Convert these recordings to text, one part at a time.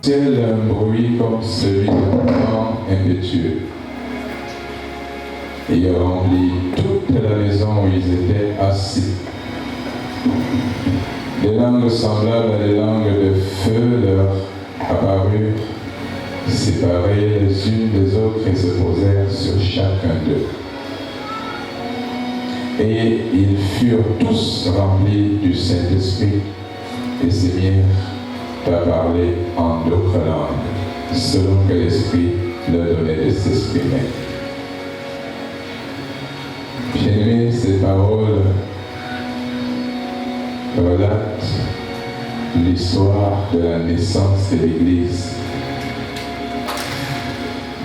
ciel un bruit comme celui d'un vent impétueux. Et il remplit toute la maison où ils étaient assis. Des langues semblables à des langues de feu leur apparurent, séparées les unes des autres, et se posèrent sur chacun d'eux. Et ils furent tous remplis du Saint-Esprit et se mirent à parler en d'autres langues, selon que l'Esprit leur donnait de s'exprimer. Bien-aimés, ces paroles relatent l'histoire de la naissance de l'Église.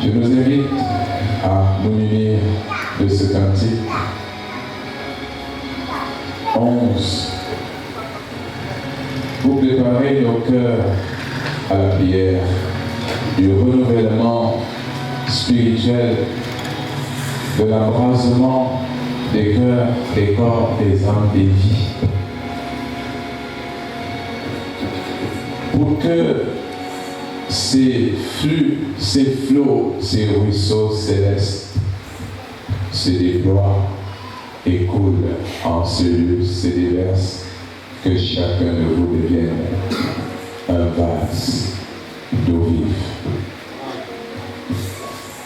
Je nous invite à nous munir de ce cantique 11 pour préparer nos cœurs à la prière du renouvellement spirituel, de l'embrasement des cœurs, des corps, des âmes, des vies. Pour que ces flux, ces flots, ces ruisseaux célestes se déploient et coulent en ce lieu, se déversent, que chacun de vous devienne un vase d'eau vive.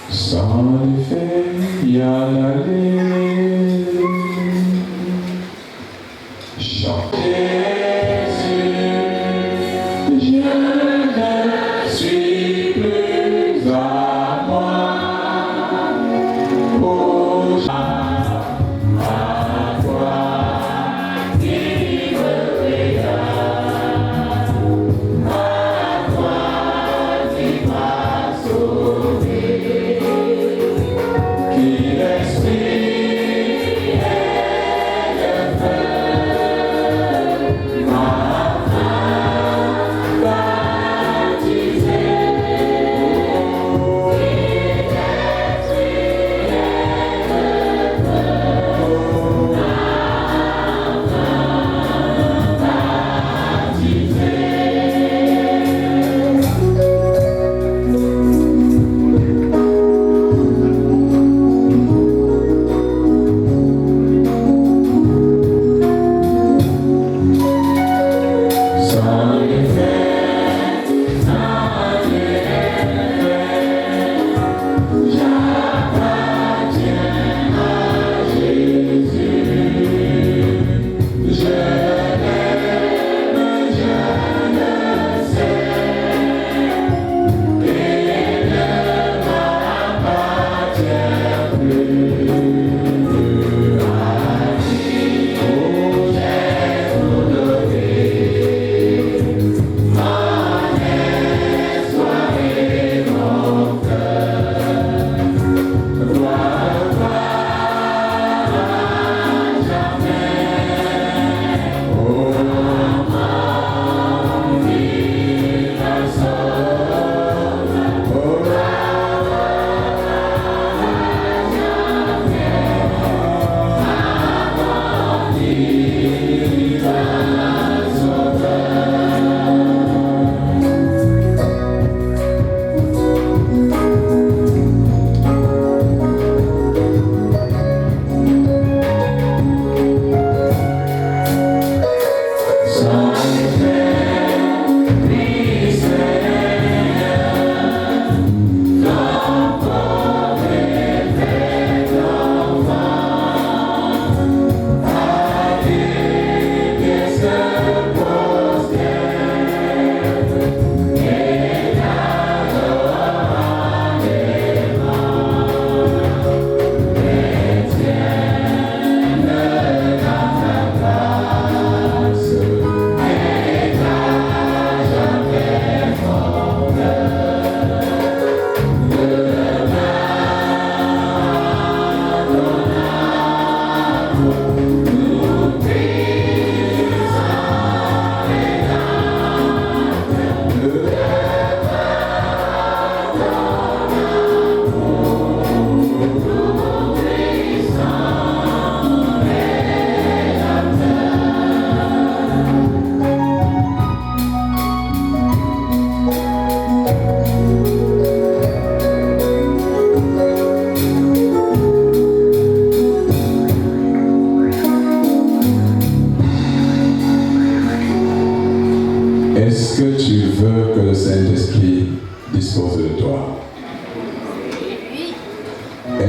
Sans effet, y en aller, chantez.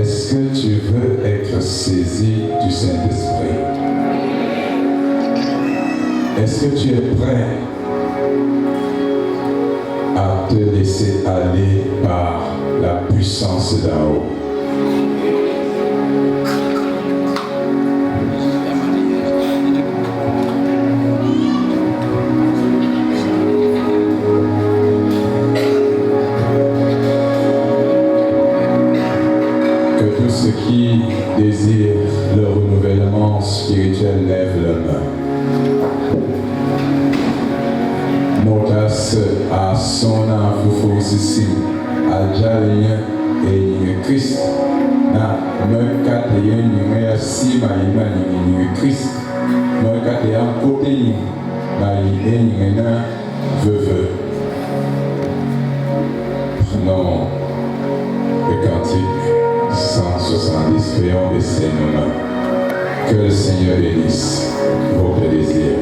Est-ce que tu veux être saisi du Saint-Esprit? Est-ce que tu es prêt à te laisser aller par la puissance d'en haut? Ceux qui désirent le renouvellement spirituel lèvent la main. Motas a son enfant ici, à Jalien et Christ. Na me kateyen ni si ma imani ni Christ. Me kateyen côté ma imani na veuve. Prenons le cantique 170, prions baisser nos mains. Que le Seigneur bénisse vos désirs.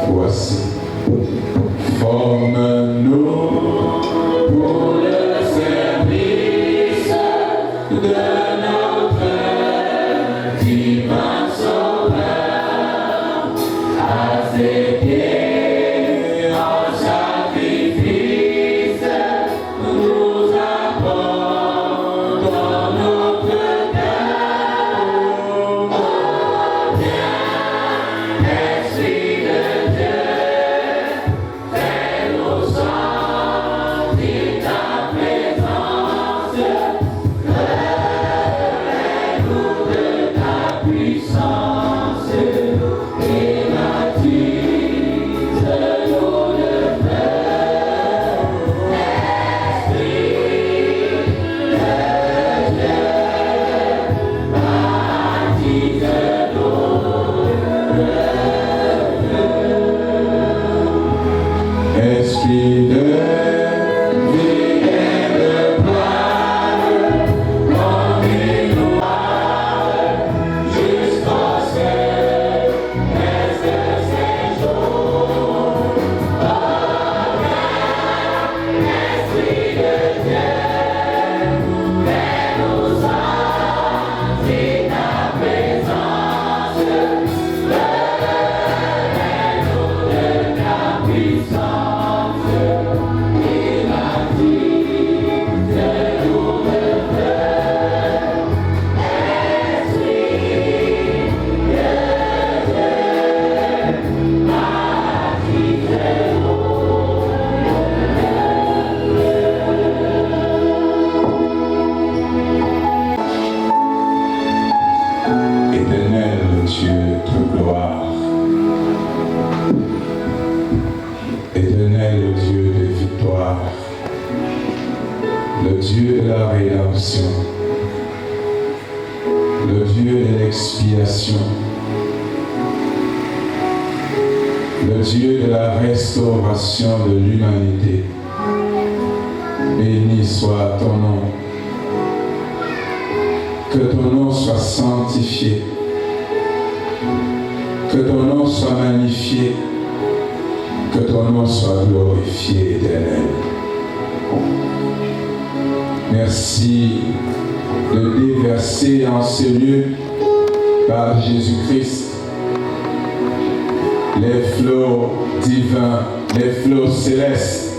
Voici. Forme-nous pour le service de notre divin Sauveur. À ses pieds, en sacrifice, nous apportons notre cœur. Oh, viens, Esprit de Dieu. Yeah. Dieu de la rédemption, le Dieu de l'expiation, le Dieu de la restauration de l'humanité. Béni soit ton nom. Que ton nom soit sanctifié. Que ton nom soit magnifié. Que ton nom soit glorifié, Éternel. Merci de déverser en ce lieu par Jésus-Christ les flots divins, les flots célestes.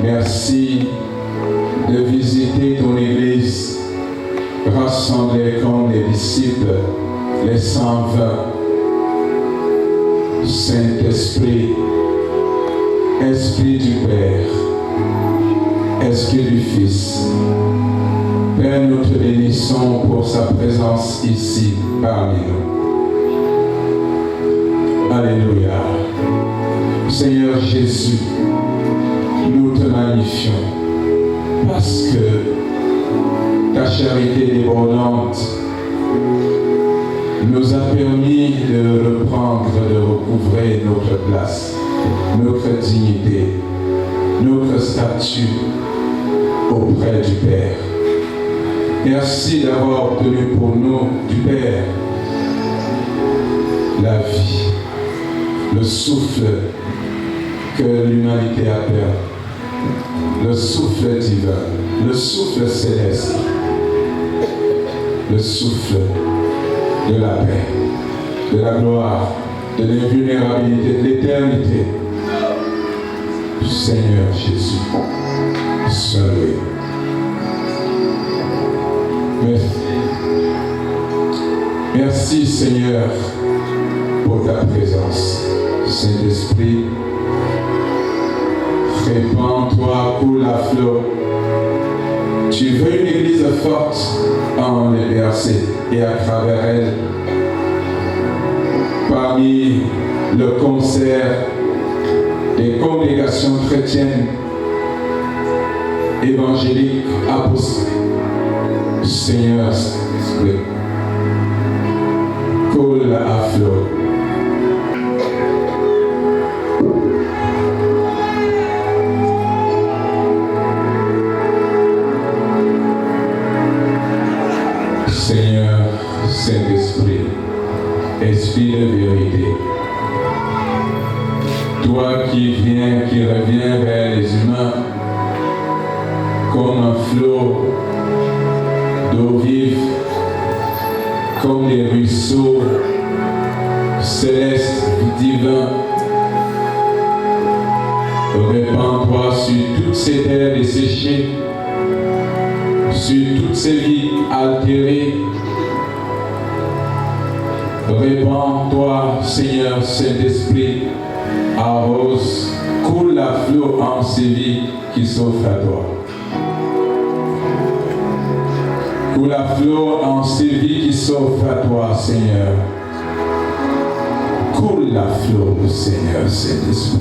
Merci de visiter ton Église, rassemblée comme les disciples, les 120. Saint-Esprit, Esprit du Père, Esprit du Fils, Père, nous te bénissons pour sa présence ici parmi nous. Alléluia. Seigneur Jésus, nous te magnifions parce que ta charité débordante nous a permis de reprendre, de recouvrer notre place, notre dignité, notre statut auprès du Père. Merci d'avoir obtenu pour nous du Père la vie, le souffle que l'humanité a perdu, le souffle divin, le souffle céleste, le souffle de la paix, de la gloire, de l'invulnérabilité, de l'éternité. Seigneur Jésus, sois loué. Merci. Merci Seigneur pour ta présence. Saint-Esprit, répands-toi, coule à flot. Tu veux une église forte en les versets et à travers elle, parmi le concert des congrégations chrétiennes, évangéliques, apostoliques. Seigneur, Esprit, coule à flot. Seigneur, Saint-Esprit, Esprit de vérité, toi qui viens, qui reviens vers les humains comme un flot d'eau vive, comme des ruisseaux célestes, divins, répands-toi sur toutes ces terres desséchées, sur toutes ces vies altérées. Répands-toi, Seigneur Saint-Esprit, arrose, coule à flot en ces vies qui s'offrent à toi. Coule à flot en ces vies qui s'offrent à toi, Seigneur. Coule à flot, Seigneur Saint-Esprit.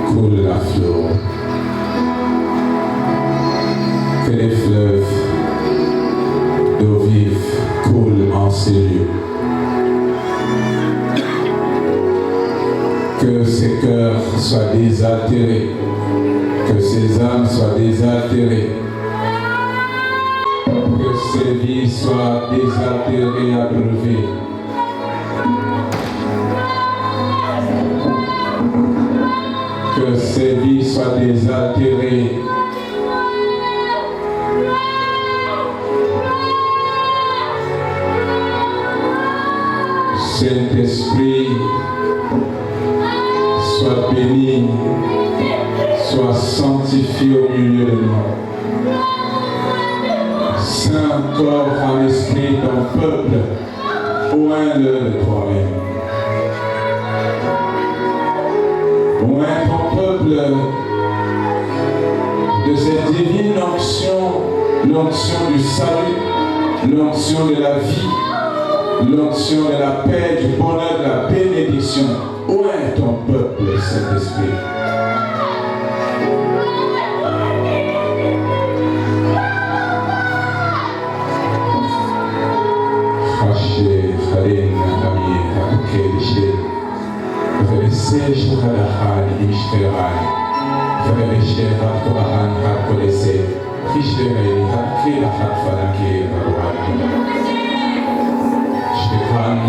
Coule à flot. Que les fleuves d'eau vive coulent en ces lieux. Que ces cœurs soient désaltérés, que ces âmes soient désaltérées, que ces vies soient désaltérées, abreuvées. Que ces vies soient désaltérées. Saint-Esprit, sois béni, sois sanctifié au milieu de nous. Saint corps, âme, esprit, ton peuple, oint-le de toi-même. Oint ton peuple de cette divine onction, l'onction du salut, l'onction de la vie, l'onction de la paix, du bonheur, de la bénédiction. Oint ton peuple, Saint-Esprit. Sejuralahan, Ishkeran, Frère Korahan, Hakolese, Ishkerei, Hakila, Hakfanake, Varuhan. Shkeran,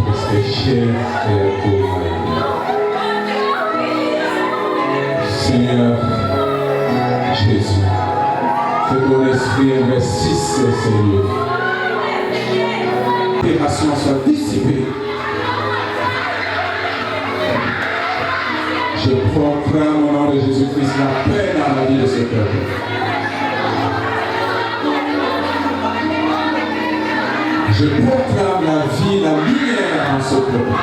Prestecher, et Kouraï. Seigneur Jésus, que ton esprit investisse ces lieux. Que tes passions soient dissipées. Je proclame au nom de Jésus-Christ la paix dans la vie de ce peuple. Je proclame la vie, la lumière dans ce peuple.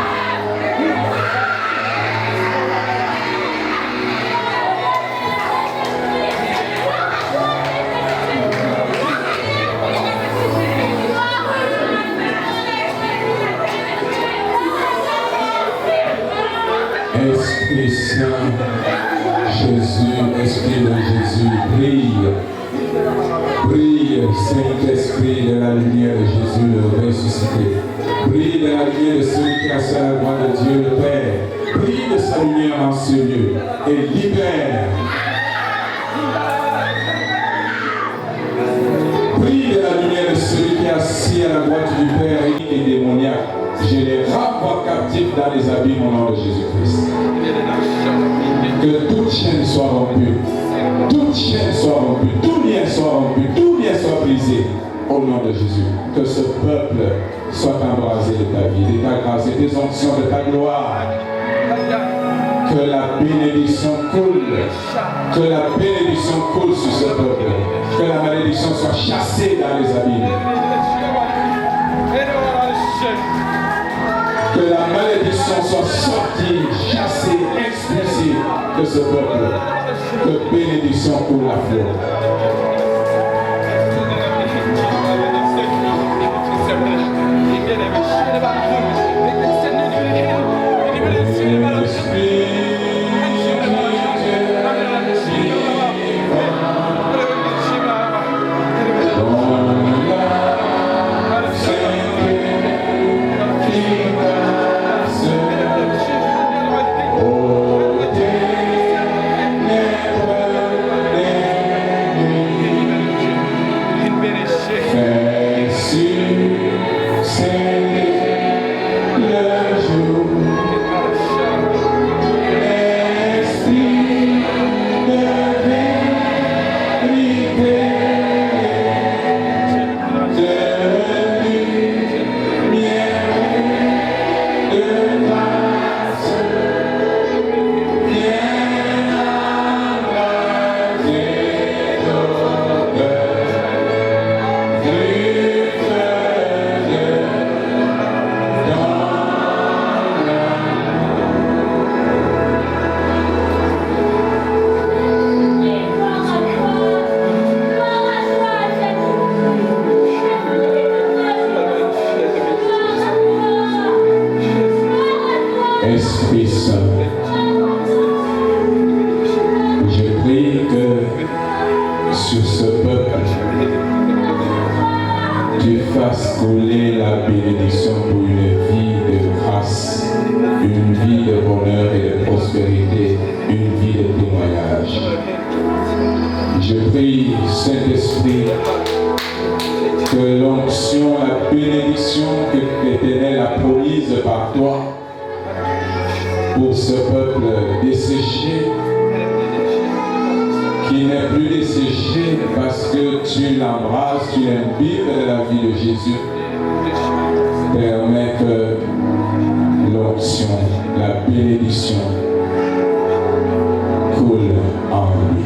Esprit Saint, Jésus, Esprit de Jésus, brille. Brille, Saint-Esprit de la lumière de Jésus, le ressuscité. Brille de la lumière de celui qui a sa la voix de Dieu le Père. Brille de sa lumière en ce lieu et libère. Brille de la lumière de celui qui est assis à la droite du Père et démoniaque. Je les renvoie captifs dans les abîmes au nom de Jésus-Christ. Que toute chaîne soit rompue, toute chaîne soit rompue, tout lien soit rompu, tout lien soit brisé au nom de Jésus. Que ce peuple soit embrasé de ta vie, de ta grâce, de tes onctions, de ta gloire. Que la bénédiction coule, que la bénédiction coule sur ce peuple, que la malédiction soit chassée dans les abîmes. Que la malédiction soit sortie, chassée, expulsée de ce peuple. Que bénédiction coule la fleur. Esprit Saint, je prie que sur ce peuple, tu fasses couler la bénédiction pour une vie de grâce, une vie de bonheur et de prospérité, une vie de témoignage. Je prie, Saint-Esprit, que l'onction, la bénédiction que l'Éternel a promise par toi, pour ce peuple desséché, qui n'est plus desséché parce que tu l'embrasses, tu l'imbibes de la vie de Jésus, permet que l'onction, la bénédiction coule en lui.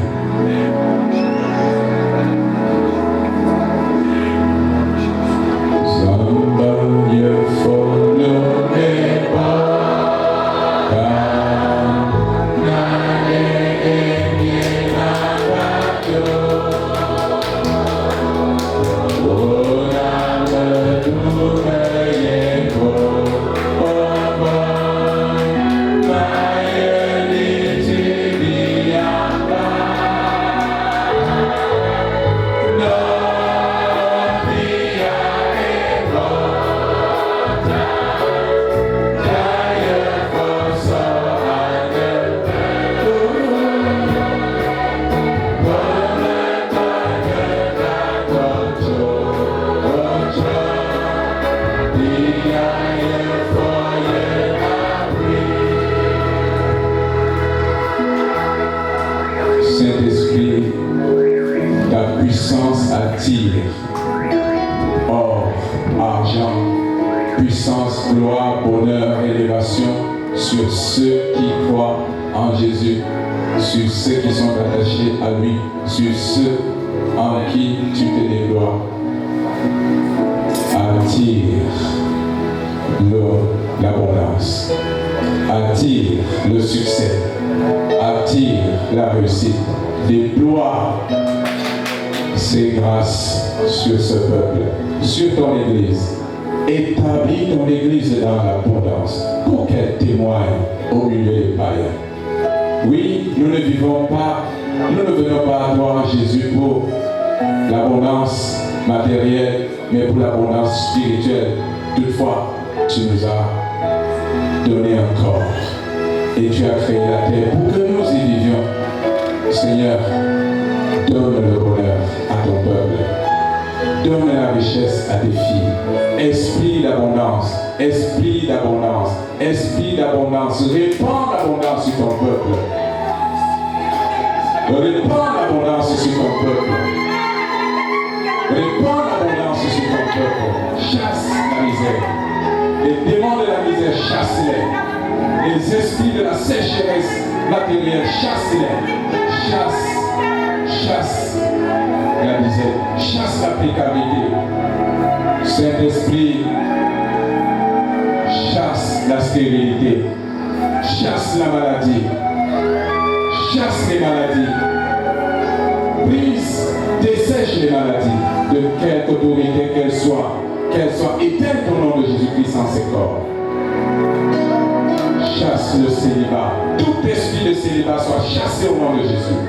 Yeah. puissance, gloire, bonheur, élévation sur ceux qui croient en Jésus, sur ceux qui sont attachés à lui, sur ceux en qui tu te déploies. Attire l'abondance, attire le succès, attire la réussite, déploie ses grâces sur ce peuple, sur ton Église. Établis ton Église dans l'abondance pour qu'elle témoigne au milieu des païens. Oui, nous ne venons pas à toi, Jésus, pour l'abondance matérielle, mais pour l'abondance spirituelle. Toutefois, tu nous as donné un corps et tu as créé la terre pour que nous y vivions. Seigneur, donne le bonheur à ton peuple. Donne la richesse à tes filles. Esprit d'abondance, esprit d'abondance, esprit d'abondance. Répands l'abondance sur ton peuple. Répands l'abondance sur ton peuple. Répands l'abondance sur ton peuple. Chasse la misère. Les démons de la misère, chasse-les. Les esprits de la sécheresse matérielle, chasse-les. Chasse la misère, chasse la précarité. Saint-Esprit, chasse la stérilité, chasse la maladie, chasse les maladies, brise, dessèche les maladies, de quelque autorité qu'elles soient, éteinte au nom de Jésus-Christ en ses corps. Chasse le célibat, tout esprit de célibat soit chassé au nom de Jésus.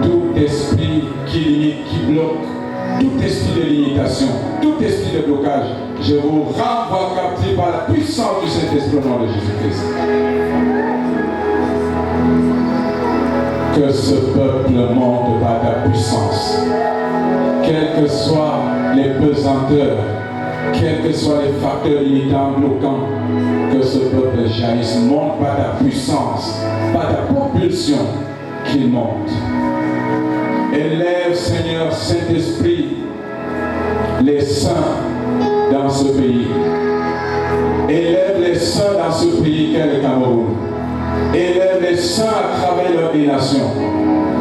Tout esprit qui limite, qui bloque, tout esprit de limitation, tout esprit de blocage, je vous renvoie captif par la puissance du Saint-Esprit au nom de Jésus-Christ. Que ce peuple monte par ta puissance, quelles que soient les pesanteurs, quels que soient les facteurs limitants, bloquants, que ce peuple jaillisse, monte par ta puissance, par ta propulsion, qu'il monte. Élève, Seigneur, Saint-Esprit, les saints dans ce pays. Élève les saints dans ce pays qu'est le Cameroun. Élève les saints à travers leurs nations.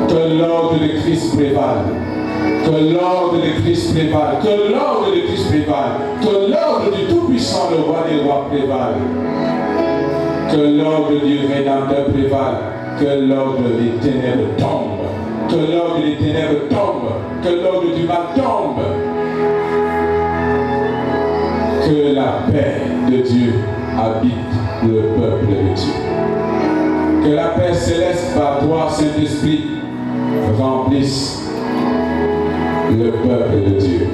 Que l'ordre de Christ prévale. Que l'ordre de Christ prévale. Que l'ordre de Christ prévale. Que l'ordre du Tout-Puissant, le Roi des Rois, prévale. Que l'ordre du Rédempteur prévale. Que l'ordre des ténèbres tombe. Que l'ordre des ténèbres tombe. Que l'ordre du mal tombe. Que la paix de Dieu habite le peuple de Dieu. Que la paix céleste par toi, Saint-Esprit, remplisse le peuple de Dieu.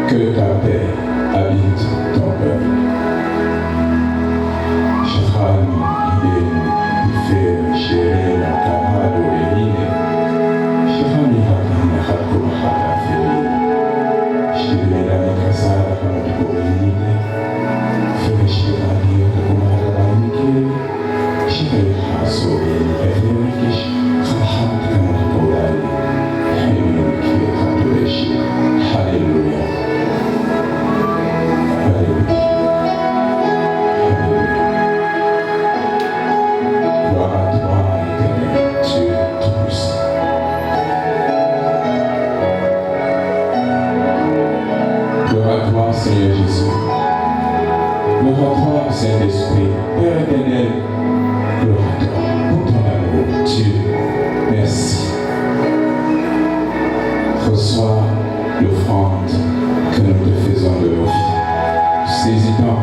Que ta paix habite ton peuple. Saint-Esprit, Père éternel, gloire à toi pour ton amour. Dieu, merci. Reçois l'offrande que nous te faisons de nos vies. Saisis-toi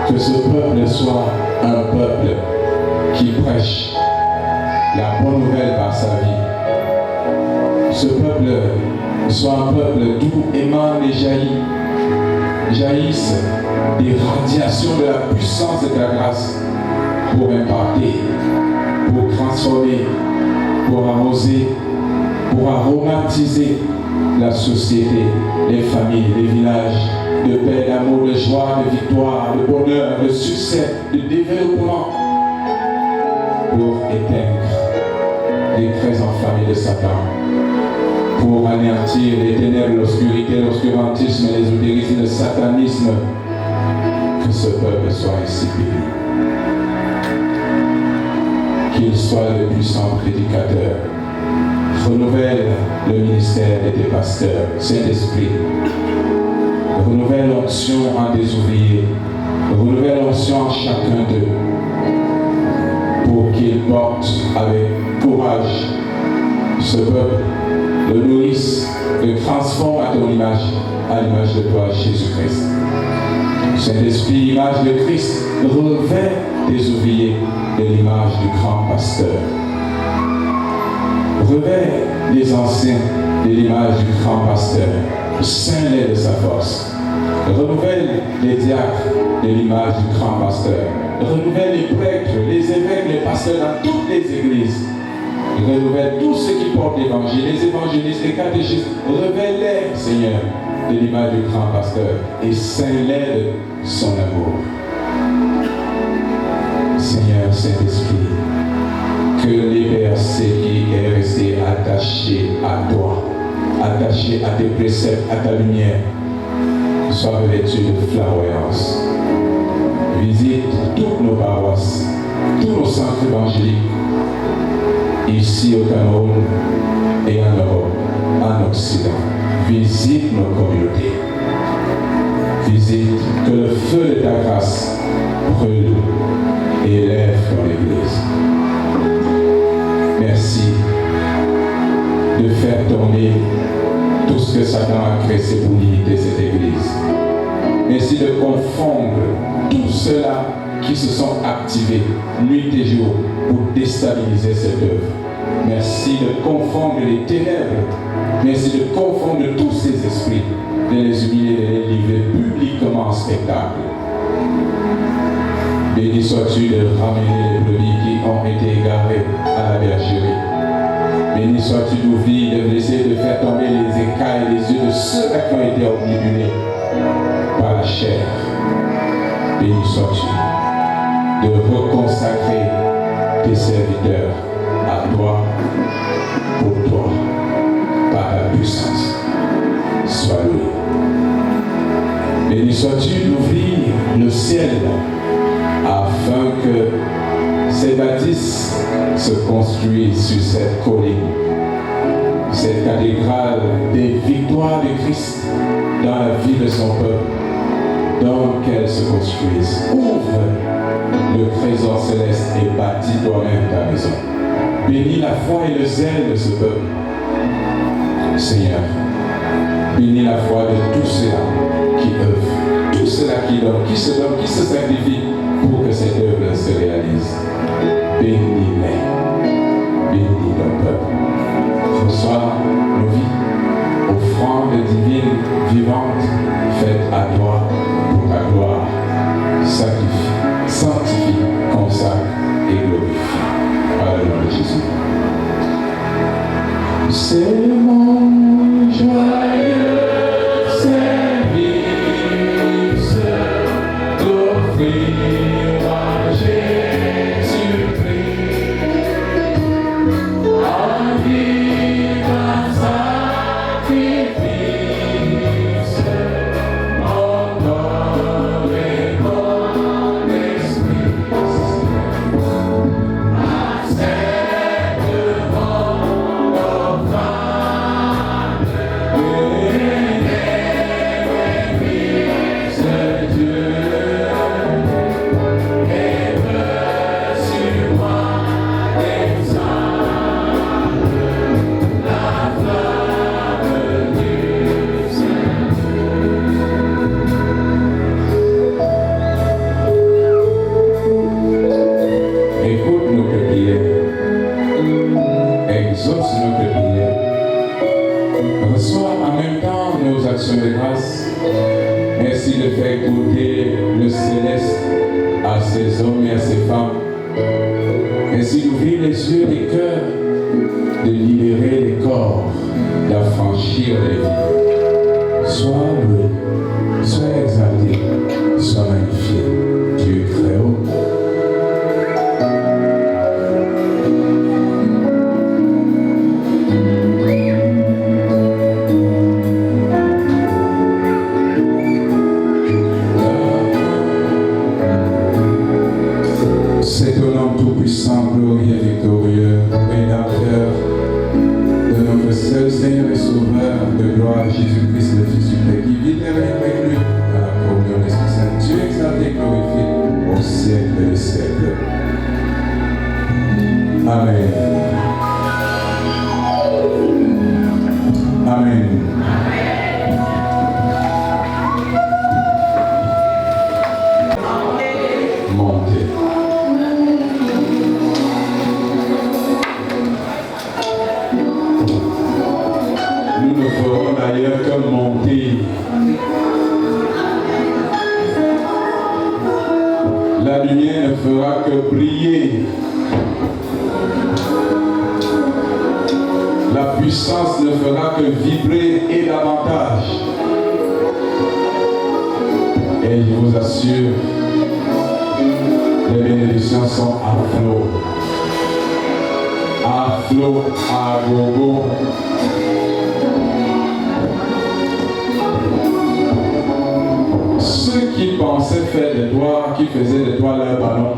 que ce peuple soit un peuple qui prêche la bonne nouvelle par sa vie. Ce peuple soit un peuple d'où émane et jaillissent des radiations de la puissance de ta grâce pour impacter, pour transformer, pour arroser, pour aromatiser la société, les familles, les villages, de paix, d'amour, de joie, de victoire, de bonheur, de succès, de développement, pour éteindre des craies enflammées de Satan pour anéantir les ténèbres, l'obscurité, l'obscurantisme, l'ésotérisme, le satanisme. Que ce peuple soit ainsi béni. Qu'il soit le puissant prédicateur. Renouvelle le ministère de tes pasteurs, Saint-Esprit. Renouvelle l'onction en des ouvriers. Renouvelle l'onction en chacun d'eux. Pour qu'ils portent avec courage ce peuple, le nourrisse, le transforme à ton image, à l'image de toi, Jésus-Christ. Saint-Esprit, image de Christ, revêt des ouvriers de l'image du grand pasteur. Revêt les anciens de l'image du grand pasteur, ceins-les de sa force. Renouvelle les diacres de l'image du grand pasteur. Renouvelle les prêtres, les évêques, les pasteurs dans toutes les églises. Renouvelle tous ceux qui portent l'évangile, les évangélistes, les catéchistes. Révèle-les, Seigneur, de l'image du grand pasteur et ceins-les de son amour. Seigneur Saint-Esprit, que les versets qui est resté attachés à toi, attachés à tes préceptes, à ta lumière, soient revêtus de flamboyance. Visite toutes nos paroisses, tous nos centres évangéliques, ici au Cameroun et en Europe, en Occident. Visite nos communautés. Visite que le feu de ta grâce brûle et élève dans l'Église. Merci de faire tomber tout ce que Satan a créé pour limiter cette Église. Merci de confondre tous ceux-là qui se sont activés nuit et jour pour déstabiliser cette œuvre. Merci de confondre les ténèbres. Merci de confondre tous ces esprits, de les humilier, de les livrer publiquement en spectacle. Béni sois-tu de ramener les brebis qui ont été égarées à la bergerie. Béni sois-tu d'ouvrir, de blesser, de faire tomber les écailles et les yeux de ceux qui ont été omnibulés par la chair. Béni sois-tu de reconsacrer tes serviteurs à toi, pour toi, par ta puissance. Sois loué. Béni sois-tu d'ouvrir le ciel afin que ces bâtisses se construisent sur cette colline, cette cathédrale des victoires de Christ dans la vie de son peuple, dans qu'elle se construise. Ouvre le trésor céleste et bâtis toi-même ta maison. Bénis la foi et le zèle de ce peuple. Seigneur, bénis la foi de tous ceux-là qui œuvrent, tous ceux-là qui donnent, qui se donnent, qui se sacrifient pour que cette œuvre se réalise. Bénis-les, bénis ton peuple. Reçois nos vies, offrande divine, vivante, faite à toi pour ta gloire. Sanctifie, sanctifie, consacre et glorifie. Par le nom de Jésus. C'est mon joyeux service d'offrir à Jésus-Christ en vivant sacrifice, mon corps et mon esprit. Merci de faire goûter le céleste à ces hommes et à ces femmes. Merci d'ouvrir les yeux des cœurs, de libérer les corps, d'affranchir les vies. Sois loué, sois exalté, sois magnifié, Dieu très haut. bonté. La lumière ne fera que briller. La puissance ne fera que vibrer et davantage. Et je vous assure, les bénédictions sont à flot. À flot, à gogo. Ceux qui pensaient faire de toi, qui faisaient de toi leur ballon,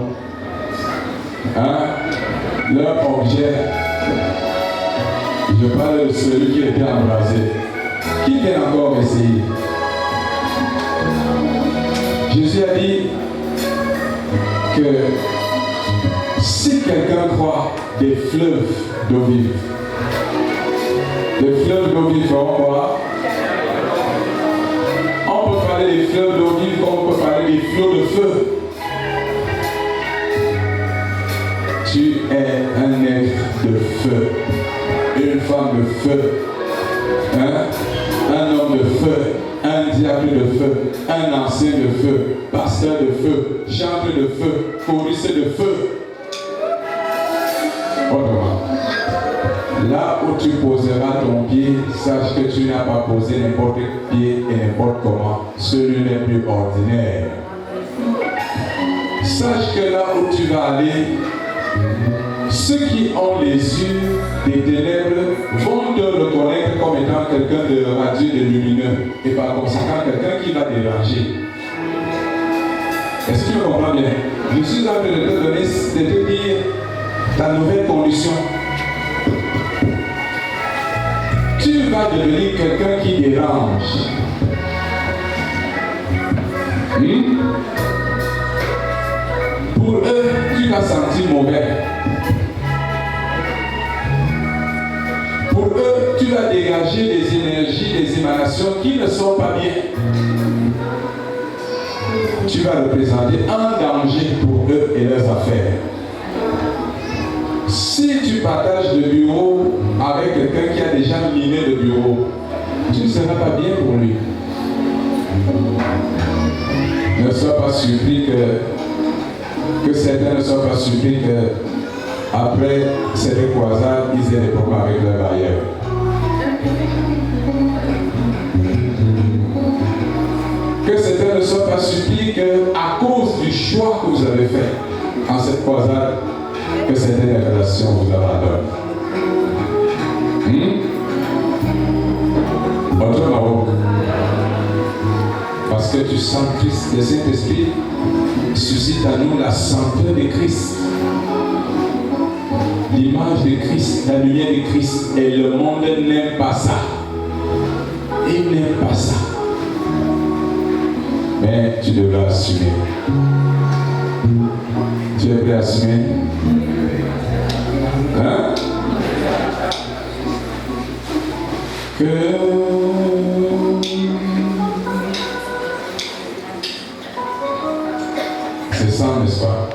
leur objet, je parle de celui qui était embrasé, qui vient encore essayer. Jésus a dit que si quelqu'un croit des fleuves d'eau vive, les fleuves d'eau vive feront quoi? On peut parler des fleuves d'eau vive comme on peut parler des flots de feu. Tu es un être de feu, une femme de feu, un homme de feu, un diable de feu, un ancien de feu, pasteur de feu, chanteur de feu, choriste de feu. Autrement, là où tu poseras ton pied, sache que tu n'as pas posé n'importe quel pied et n'importe comment, celui n'est plus ordinaire. Sache que là où tu vas aller, ceux qui ont les yeux des ténèbres vont te reconnaître comme étant quelqu'un de radieux, de lumineux, et par conséquent quelqu'un qui va déranger. Est-ce que tu me comprends bien? Je suis en train de te donner, de te dire ta nouvelle condition. Tu vas devenir quelqu'un qui dérange. Pour eux, tu vas sentir mauvais. Pour eux, tu vas dégager des énergies, des émanations qui ne sont pas bien. Tu vas représenter un danger pour eux et leurs affaires. Si tu partages le bureau avec quelqu'un qui a déjà miné le bureau, tu ne seras pas bien pour lui. Ne sois pas surpris que certains ne soient pas surpris que après cette croisade, ils aient des problèmes avec leur barrière. Que certains ne soient pas surpris qu'à cause du choix que vous avez fait en cette croisade, que certaines relations vous abandonnent. Autre Maroc. Parce que tu sens Christ, le Saint-Esprit suscite à nous la senteur de Christ. L'image de Christ, la lumière de Christ. Et le monde n'aime pas ça. Il n'aime pas ça. Mais tu devras assumer. Tu es prêt à assumer? Hein? Que c'est ça, n'est-ce pas?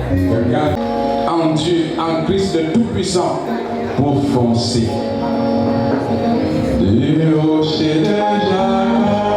En Dieu, en Christ le Tout-Puissant, pour foncer. Du rocher de Jacques.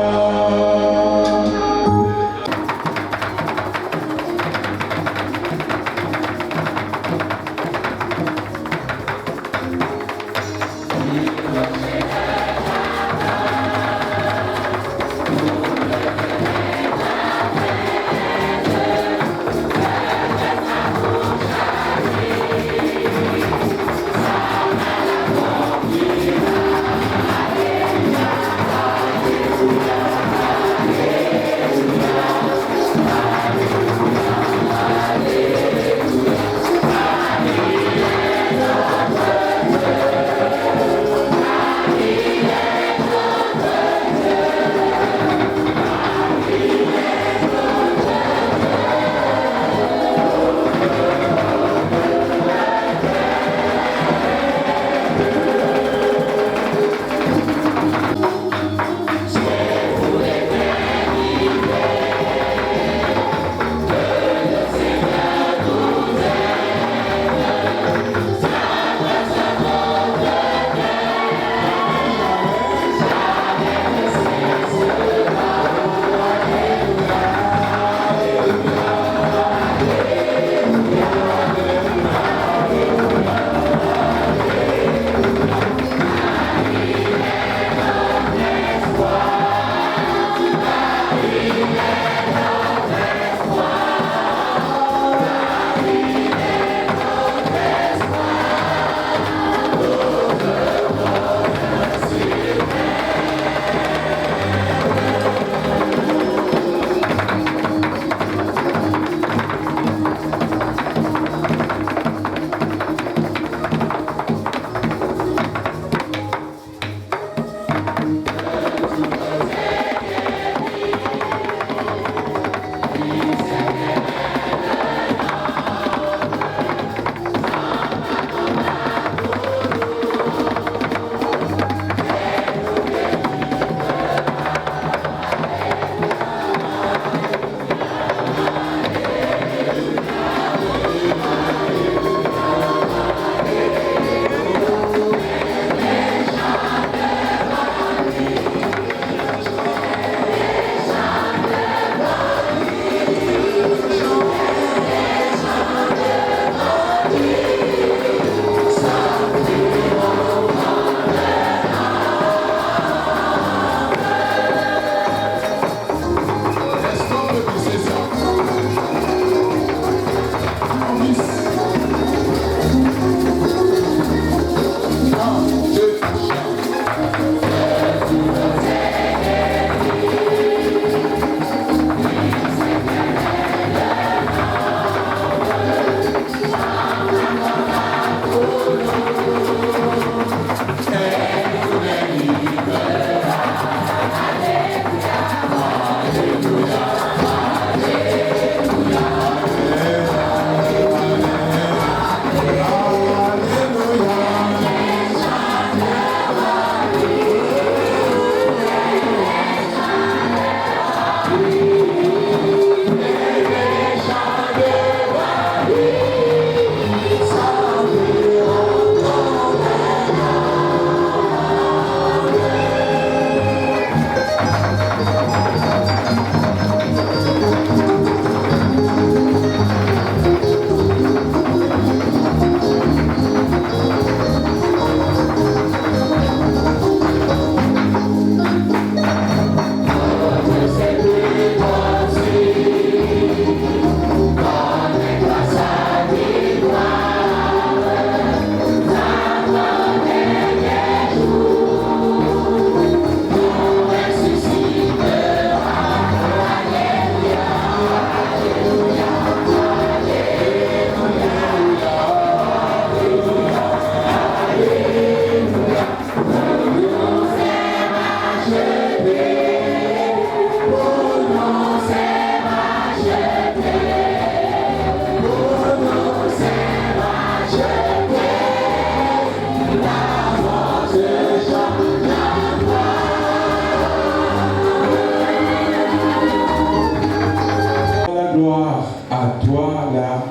toi la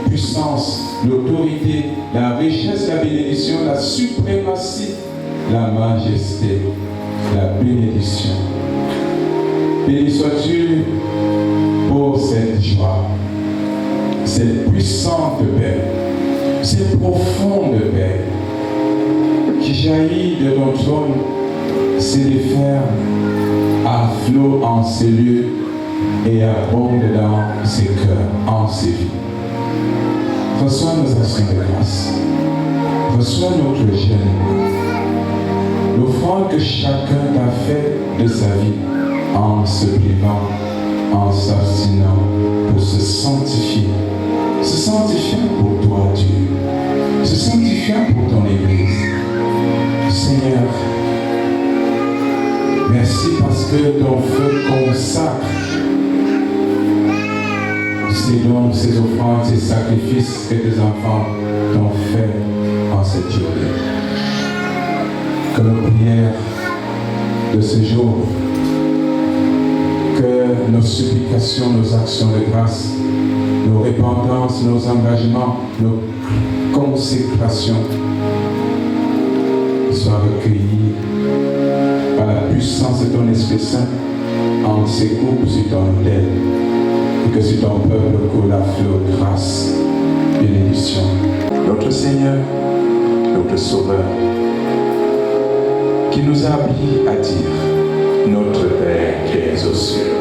puissance, l'autorité, la richesse, la bénédiction, la suprématie, la majesté, la bénédiction. Béni sois-tu pour cette joie, cette puissante paix, cette profonde paix qui jaillit de ton trône, c'est de faire à flot en ces lieux et abonde dans ses cœurs, en ses vies. Reçois nos actions de grâce, reçois notre jeûne, l'offrande que chacun t'a fait de sa vie en se privant, en s'abstinant pour se sanctifier pour toi Dieu, se sanctifiant pour ton Église. Seigneur, merci parce que ton feu consacre ces dons, ces offrandes, ces sacrifices que tes enfants t'ont fait en cette journée. Que nos prières de ce jour, que nos supplications, nos actions de grâce, nos repentances, nos engagements, nos consécrations soient recueillis par la puissance de ton Esprit Saint en s'écoute sur ton autel et que sur ton peuple coule la flot grâce, bénédiction. Notre Seigneur, notre Sauveur, qui nous a appris à dire: Notre Père qui es aux cieux,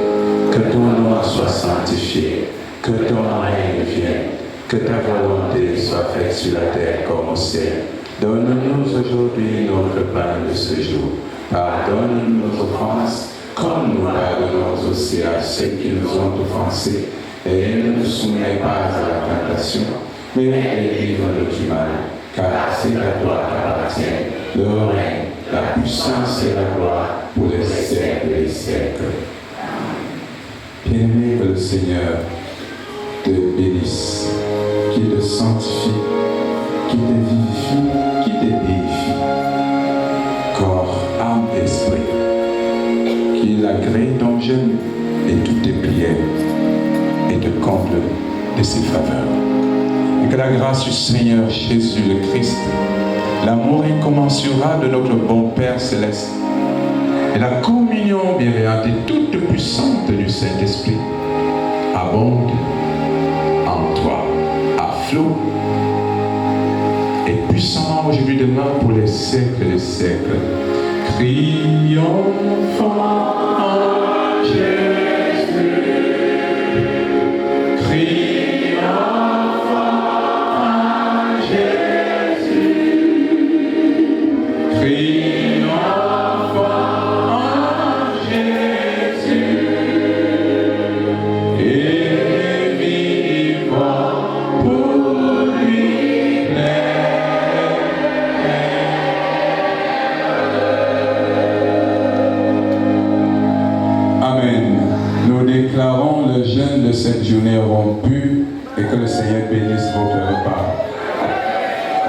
que ton nom soit sanctifié, que ton règne vienne, que ta volonté soit faite sur la terre comme au ciel. Donne-nous aujourd'hui notre pain de ce jour. Pardonne-nous nos offenses, comme nous pardonnons aussi à ceux qui nous ont offensés. Et ne nous soumets pas à la tentation, mais délivre-nous du mal, car c'est à toi qu'appartiennent le règne, la puissance et la gloire pour les siècles et les siècles. Bien-aimé, que le Seigneur te bénisse, qu'il te sanctifie, qu'il te vivifie, qu'il te déifie, corps, âme, esprit, qu'il agrée ton jeûne et toutes tes prières et te comble de ses faveurs. Et que la grâce du Seigneur Jésus le Christ, l'amour incommensurable de notre bon Père Céleste et la communion bienveillante et toute puissante du Saint-Esprit abonde en toi, à flot et puissamment aujourd'hui demain pour les siècles des siècles. Triomphant Jésus, triomphant Jésus, triomphant Jésus, et vivant pour lui Amen. Nous déclarons le jeûne de cette journée rompu et que le Seigneur bénisse votre repas.